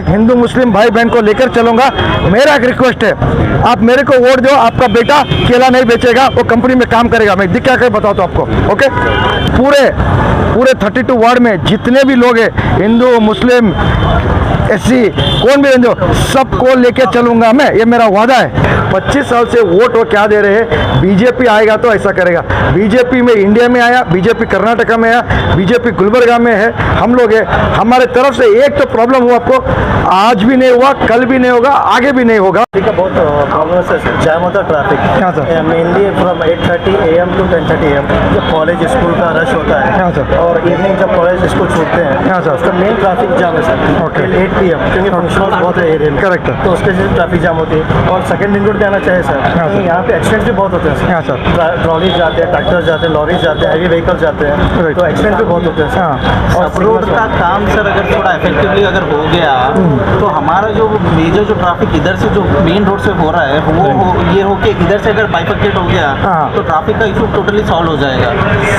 हिंदू मुस्लिम भाई बहन को लेकर चलूंगा। मेरा एक रिक्वेस्ट है, आप मेरे को वोट दो, आपका बेटा केला नहीं बेचेगा, वो कंपनी में काम करेगा। मैं दिखा कर बताता हूँ आपको। ओके, पूरे 32 वार्ड में जितने भी लोग हैं, हिंदू मुस्लिम एससी कौन भी हिंदू, सबको लेके चलूंगा मैं, ये मेरा वादा है। 25 साल से वोट वो क्या दे रहे हैं, बीजेपी आएगा तो ऐसा करेगा। बीजेपी में इंडिया में आया, बीजेपी कर्नाटका में आया, बीजेपी गुलबर्गा में है, हम लोग है। हमारे तरफ से एक तो प्रॉब्लम हुआ, आपको आज भी नहीं हुआ, कल भी नहीं होगा, आगे भी नहीं होगा। बहुत प्रॉब्लम है, जाम होता है ट्रैफिक। हाँ sir, mainly from 8:30 AM to 10:30 AM जब कॉलेज स्कूल का रश होता है। हाँ सर, और इवनिंग जब कॉलेज स्कूल छूटते हैं। हाँ सर, उसका मेन ट्रैफिक जाम है सर। ओके, 8 PM क्योंकि फंक्शन बहुत है एरिया में। करेक्ट है, तो उसके से ट्रैफिक जाम होती है। और सेकंड रिंग रोड पे आना चाहिए सर, क्योंकि यहाँ पे एक्सीडेंट भी बहुत होते हैं। हाँ सर, ट्रॉलीज जाते हैं, ट्रैक्टर जाते हैं, लॉरीज जाते हैं, हैवी व्हीकल जाते हैं, तो एक्सीडेंट भी बहुत होते हैं। हाँ, और रोड का काम सर अगर थोड़ा इफेक्टिवली अगर हो गया तो हमारा जो मेजर जो ट्रैफिक इधर से जो मेन रोड से हो रहा है वो ये हो के इधर से अगर बाइफर्केट हो गया तो ट्रैफिक का इशू टोटली सॉल्व हो जाएगा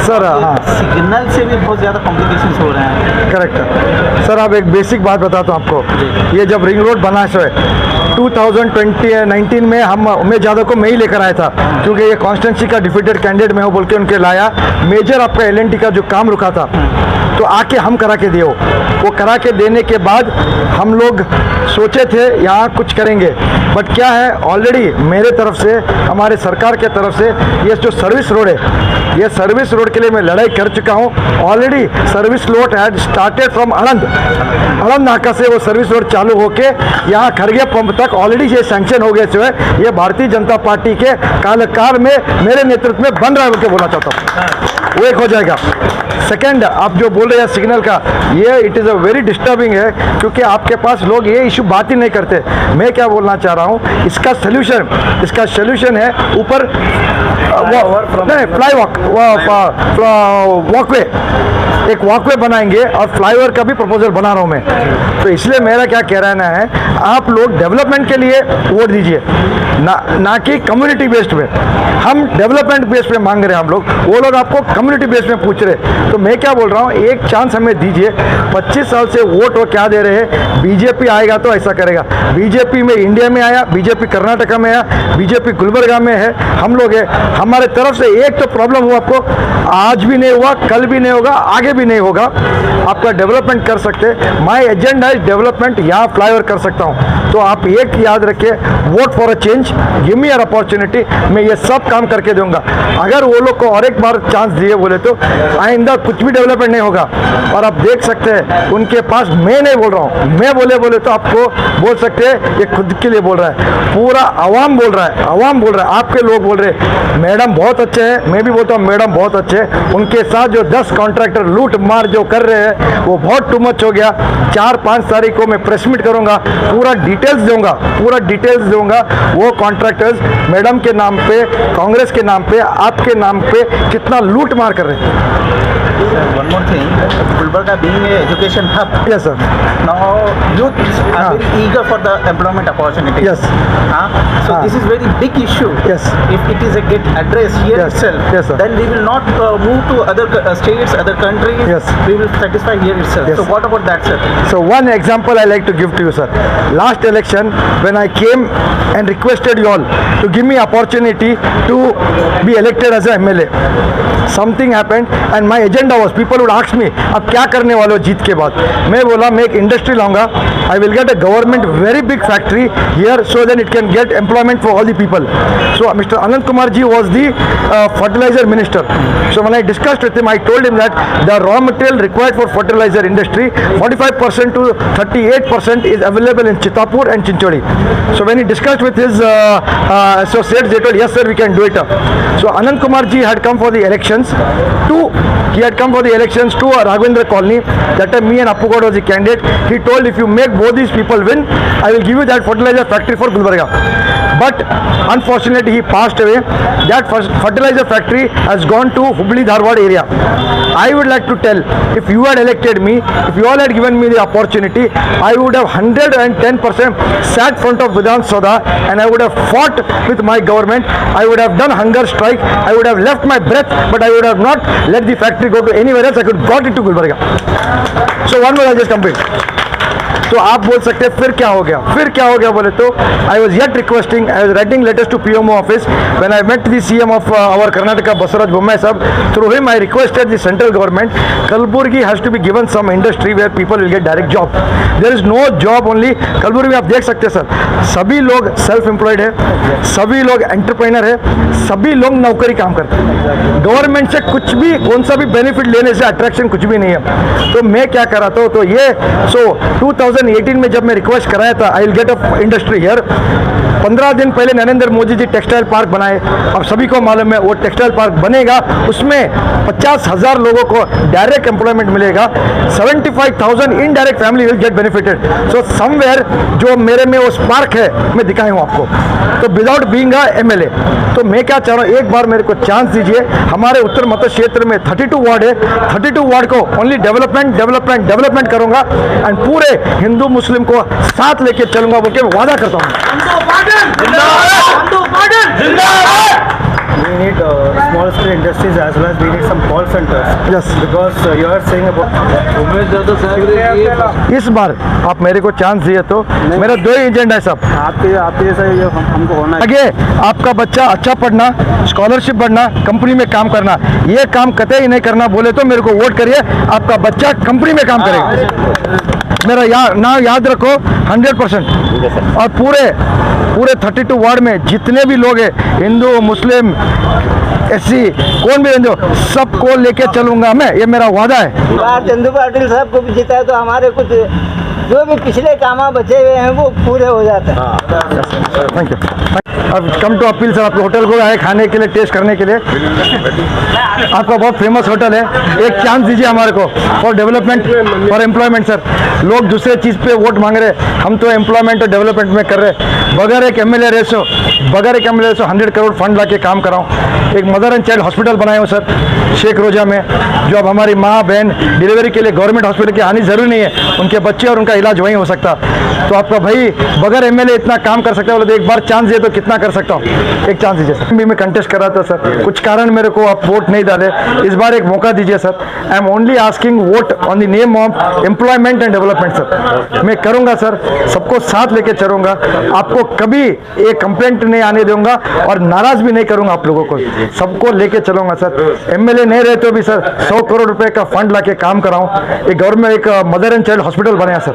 सर। हाँ, सिग्नल से भी बहुत ज़्यादा कॉम्प्लिकेशंस हो रहे हैं। करेक्ट है सर। अब एक बेसिक बात बताता हूँ आपको, ये जब रिंग रोड बना सो 2019 में हम उमेश यादव को मैं ही लेकर आया था, क्योंकि ये कॉन्स्टिट्यूंसी का डिफीटेड कैंडिडेट मैं हूँ बोल के उनके लाया। मेजर आपका LNT का जो काम रुका था, तो आके हम करा के दिए। वो करा के देने के बाद हम लोग सोचे थे यहाँ कुछ करेंगे, बट क्या है, ऑलरेडी मेरे तरफ से, हमारे सरकार के तरफ से, ये जो सर्विस रोड है, ये सर्विस रोड के लिए मैं लड़ाई कर चुका हूँ। Already service road had started from Anand Naka से वो सर्विस रोड चालू होके यहाँ खरगे पंप तक ऑलरेडी ये सैंक्शन हो गए। जो है ये भारतीय जनता पार्टी के काल में मेरे नेतृत्व में बन रहा है बोल बोलना चाहता हूँ, वो एक हो जाएगा। सेकंड, आप जो बोल रहे हैं सिग्नल का, ये it is a very disturbing है, क्योंकि आपके पास लोग ये इशू बात ही नहीं करते। मैं क्या बोलना चाह रहा हूँ, इसका सोल्यूशन है ऊपर वॉकवे, एक वॉकवे बनाएंगे और फ्लाईओवर का भी प्रपोजल बना रहा हूँ मैं। तो इसलिए मेरा क्या कहना है, आप लोग डेवलपमेंट के लिए वोट दीजिए, ना कि कम्युनिटी बेस्ड में। हम डेवलपमेंट बेस्ड पे मांग रहे हैं हम लोग, वो लोग आपको कम्युनिटी बेस्ड में पूछ रहे। तो मैं क्या बोल रहा हूँ, एक चांस हमें दीजिए। 25 साल से वोट वो क्या दे रहे हैं, बीजेपी आएगा तो ऐसा करेगा। बीजेपी में इंडिया में आया, बीजेपी कर्नाटका में आया, बीजेपी गुलबर्गा में है, हम लोग है। हमारे तरफ से एक तो प्रॉब्लम हुआ, आपको आज भी नहीं हुआ, कल भी नहीं होगा, आगे भी नहीं होगा। आपका डेवलपमेंट कर सकते, माई एजेंडा इज डेवलपमेंट, यहाँ फ्लाईओवर कर सकता हूँ। तो आप एक याद रखिए, vote for a change, give me a opportunity, मैं ये सब काम करके दूंगा। अगर वो लोग को और एक बार चांस दिए बोले तो आइंदा कुछ भी डेवलपमेंट नहीं होगा। और आप देख सकते हैं उनके पास, मैं नहीं बोल रहा हूँ, मैं बोले तो आपको बोल सकते हैं ये खुद के लिए बोल रहा है, पूरा आवाम बोल रहा है, आवाम बोल रहा है, आपके लोग बोल रहे हैं मैडम बहुत अच्छे हैं। मैं भी बोलता हूँ मैडम बहुत अच्छे हैं। उनके साथ जो 10 कॉन्ट्रैक्टर लूट मार जो कर रहे हैं वो बहुत टू मच हो गया। 4-5 तारीख को मैं प्रेस मीट करूंगा, पूरा डिटेल्स दूंगा। वो कॉन्ट्रैक्टर्स मैडम के नाम पे, कांग्रेस के नाम पे, आपके नाम पे कितना लूट मार कर रहे हैं। One more thing, Gulbarga being an education hub, Yes sir. now youth are very eager for the employment opportunities. Yes. So this is very big issue. Yes. If it is a get addressed here Yes. itself, Yes, sir. then we will not move to other states, other countries. Yes. We will satisfy here itself. Yes. So what about that, sir? So one example I like to give to you, sir. Last election, when I came and requested you all to give me opportunity to be elected as a MLA, something happened and my agenda was, people would ask me, अब क्या करने वाले हो जीत के बाद? मैं बोला मैं एक इंडस्ट्री लाऊंगा, I will get a government very big factory here so then it can get employment for all the people. So Mr. Anand Kumar ji was the fertilizer minister. So when I discussed with him, I told him that the raw material required for fertilizer industry, 45% to 38% is available in Chitapur and Chinchodi. So when he discussed with his associates, they told, yes sir, we can do it. So Anand Kumar ji had come for the elections to Raghavendra Colony. That time me and Appu God was the candidate. He told, if you make both these people win, I will give you that fertilizer factory for Gulbarga. But unfortunately he passed away. That fertilizer factory has gone to Hubli Dharwad area. I would like to tell, if you had elected me, if you all had given me the opportunity, I would have 110% sat front of Vidhan Sabha and I would have fought with my government. I would have done hunger strike. I would have left my breath, but I would have not let the factory go to anywhere else. I could got it to Gulbarga. So one more, I just complete. तो आप बोल सकते हैं फिर क्या हो गया, फिर क्या हो गया बोले तो I was yet requesting, I was writing letters to PMO office when I met the CM of our Karnataka Basavaraj Bommai sahab. Through him I requested the central government, Kalburgi has to be given some industry where people will get direct job. There is no job only. Kalburgi में आप देख सकते हैं sir, सभी लोग self employed है, सभी लोग एंटरप्रेन्योर है, सभी लोग नौकरी काम करते हैं. गवर्नमेंट से कुछ भी कौन सा भी बेनिफिट लेने से अट्रैक्शन कुछ भी नहीं है. तो मैं क्या कराता हूँ, तो ये 2018 में जब मैं रिक्वेस्ट कराया था I will get a industry here, 15 दिन पहले नरेंद्र मोदी जी टेक्सटाइल पार्क बनाए. अब सभी को मालूम है वो टेक्सटाइल पार्क बनेगा, उसमें 50,000 लोगों को डायरेक्ट एम्प्लॉयमेंट मिलेगा, 75,000 indirect family will get benefited. So somewhere जो मेरे में वो स्पार्क है मैं दिखाई हूँ आपको. तो विदाउट बीइंग अ MLA, तो मैं क्या चाह रहा हूँ, एक बार मेरे को चांस दीजिए. हमारे उत्तर मध्य क्षेत्र में 32 वार्ड है, 32 वार्ड को ओनली डेवलपमेंट डेवलपमेंट डेवलपमेंट करूंगा एंड पूरे हिंदू मुस्लिम को साथ लेके चलूंगा बोल के वादा करता हूँ. We need small scale industries as well as we need some call centers. Yes. Because you are saying about इस बार आप मेरे को चांस दिए तो मेरा 2 ही एजेंडा है सब. आपके जैसा ये हमको होना है. आगे आपका बच्चा अच्छा पढ़ना, स्कॉलरशिप बढ़ना, कंपनी में काम करना, ये काम कतई ही नहीं करना बोले तो मेरे को वोट करिए. आपका बच्चा कंपनी में काम करेगा, मेरा नाम याद रखो 100%. और पूरे 32 वार्ड में जितने भी लोग हैं, हिंदू मुस्लिम SC कौन भी हिंदू, सबको लेके चलूंगा मैं, ये मेरा वादा है. बार चंदू पाटिल साहब को भी जिताया तो हमारे कुछ जो भी पिछले काम बचे हुए हैं वो पूरे हो जाते हैं. Thank you. अब कम टू अपील सर, आपके होटल को आए खाने के लिए, टेस्ट करने के लिए. आपका बहुत फेमस होटल है, एक चांस दीजिए हमारे को for development, for employment. Sir लोग दूसरे चीज़ पे वोट मांग रहे, हम तो एम्प्लॉयमेंट और डेवलपमेंट में कर रहे. बगैर एक MLA रेसो 100 करोड़ फंड ला के काम कराऊँ. एक मदर एंड चाइल्ड हॉस्पिटल बनाए हूँ सर शेख रोजा में, जो अब हमारी माँ बहन डिलीवरी के लिए गवर्नमेंट हॉस्पिटल की आनी ज़रूरी नहीं है, उनके बच्चे और उनका इलाज वहीं हो सकता. तो आपका भाई बगैर MLA इतना काम कर सकता है बोले तो एक बार चांस दिए तो कितना कर सकता हूँ. एक चांस दीजिए सर. मैं कंटेस्ट कर रहा था सर, कुछ कारण मेरे को आप वोट नहीं डाले, इस बार एक मौका दीजिए sir. I am only asking vote on the name of employment and development sir. मैं करूँगा सर, सबको साथ लेके चलूँगा, आपको कभी एक कंप्लेंट नहीं आने दूंगा और नाराज भी नहीं करूँगा आप लोगों को, सबको लेके चलूँगा सर. MLA नहीं रहते भी सर 100 करोड़ रुपए का फंड ला के काम कराऊँ. एक गवर्नमेंट एक मदर एंड चाइल्ड हॉस्पिटल बनाया सर,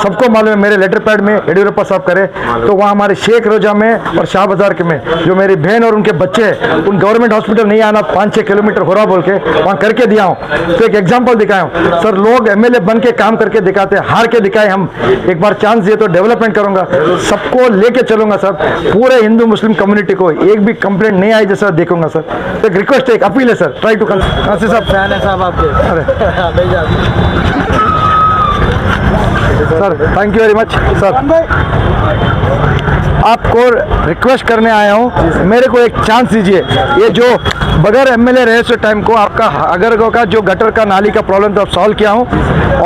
सबको मालूम है मेरे लेटर पैड में येडियुरप्पा साहब करे, तो वहाँ हमारे शेख रोजा में और शाह बाजार के में जो मेरी बहन और उनके बच्चे हैं, उन गवर्नमेंट हॉस्पिटल नहीं आना 5-6 किलोमीटर हो रहा बोल के वहाँ करके दिया हूँ. तो एक एग्जाम्पल दिखाया हूँ सर. लोग MLA बन के काम करके दिखाते हैं, हार के दिखाए हम. एक बार चांस दिए तो डेवलपमेंट करूँगा, सबको लेके चलूँगा सर. पूरे हिंदू मुस्लिम कम्युनिटी को एक भी कंप्लेंट नहीं आई जैसा देखूंगा सर. तो एक रिक्वेस्ट है, एक अपील है सर, ट्राई टू कंसिडर साहब. फैन है साहब आपके. Sir thank you very much sir. आपको रिक्वेस्ट करने आया हूँ, मेरे को एक चांस दीजिए. ये जो बगैर MLA रहे उस टाइम को आपका अगरगांव का जो गटर का नाली का प्रॉब्लम तो सॉल्व किया हूँ.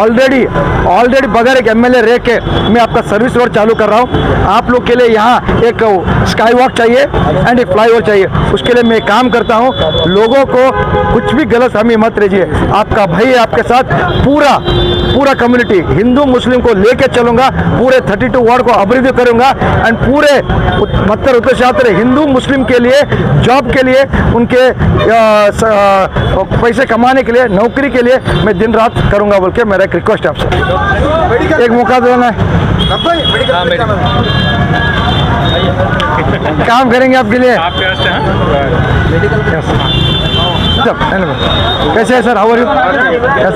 ऑलरेडी बगैर एक MLA रह के मैं आपका सर्विस रोड चालू कर रहा हूँ. आप लोग के लिए यहाँ एक स्काई वॉक चाहिए एंड एक फ्लाईओवर चाहिए, उसके लिए मैं काम करता हूँ. लोगों को कुछ भी गलत फहमी मत रहिए, आपका भाई है आपके साथ. पूरा कम्युनिटी हिंदू मुस्लिम को लेके चलूंगा, पूरे 32 वार्ड को अभिवृद्धि करूंगा एंड पूरे मध्य उत्तर क्षेत्र हिंदू मुस्लिम के लिए जॉब के लिए, उनके पैसे कमाने के लिए, नौकरी के लिए मैं दिन रात करूंगा बोल के मेरा एक रिक्वेस्ट है आपसे. एक मौका देना है, काम करेंगे आपके लिए. कैसे है sir, how are you?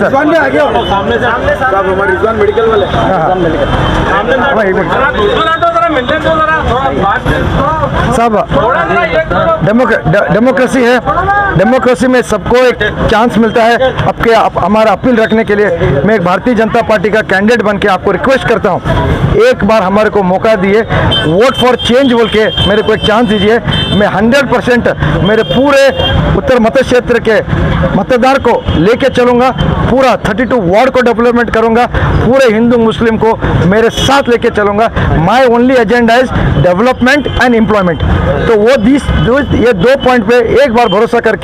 Sir medical वाले सब डेमोक्रेसी है, डेमोक्रेसी में सबको एक चांस मिलता है. हमारा अपील रखने के लिए मैं एक भारतीय जनता पार्टी का कैंडिडेट बन के आपको रिक्वेस्ट करता हूँ, एक बार हमारे को मौका दिए, वोट फॉर चेंज बोल के मेरे को एक चांस दीजिए. मैं 100% मेरे पूरे उत्तर मध्य क्षेत्र के मतदार को लेके चलूँगा, पूरा 32 वार्ड को डेवलपमेंट करूँगा, पूरे हिंदू मुस्लिम को मेरे साथ लेके चलूँगा. My only agenda is development and employment. तो वो ये 2 पॉइंट पे एक बार भरोसा करके